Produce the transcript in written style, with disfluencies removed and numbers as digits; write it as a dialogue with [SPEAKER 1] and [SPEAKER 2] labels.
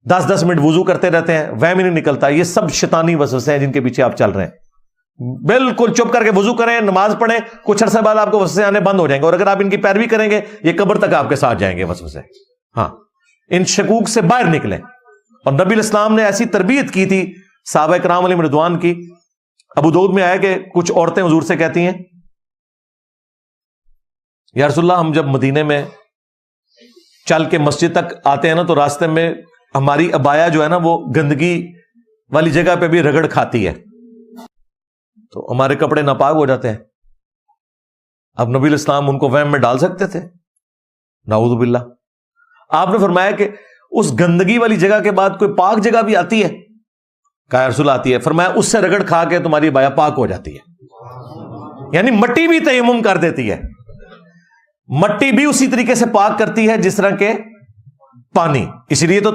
[SPEAKER 1] 10 minute وضو کرتے رہتے ہیں، وہم ہی نہیں نکلتا. یہ سب شیطانی وسوسے ہیں جن کے پیچھے آپ چل رہے ہیں. بالکل چپ کر کے وضو کریں، نماز پڑھیں، کچھ عرصے بعد آپ کو وسوسے آنے بند ہو جائیں گے، اور اگر آپ ان کی پیروی کریں گے یہ قبر تک آپ کے ساتھ جائیں گے وسوسے. ہاں، ان شکوک سے باہر نکلیں. اور نبی الاسلام نے ایسی تربیت کی تھی صحابہ کرام علیہم رضوان کی. ابو داؤد میں آیا کہ کچھ عورتیں حضور سے کہتی ہیں یا رسول اللہ، ہم جب مدینے میں چل کے مسجد تک آتے ہیں نا تو راستے میں ہماری عبایا جو ہے نا وہ گندگی والی جگہ پہ بھی رگڑ کھاتی ہے، تو ہمارے کپڑے ناپاک ہو جاتے ہیں. اب نبی الاسلام ان کو وہم میں ڈال سکتے تھے؟ نعوذ باللہ. آپ نے فرمایا کہ اس گندگی والی جگہ کے بعد کوئی پاک جگہ بھی آتی ہے؟ کہا رسول آتی ہے. فرمایا اس سے رگڑ کھا کے تمہاری عبایا پاک ہو جاتی ہے. یعنی مٹی بھی تیمم کر دیتی ہے، مٹی بھی اسی طریقے سے پاک کرتی ہے جس طرح کے پانی. اس لیے تو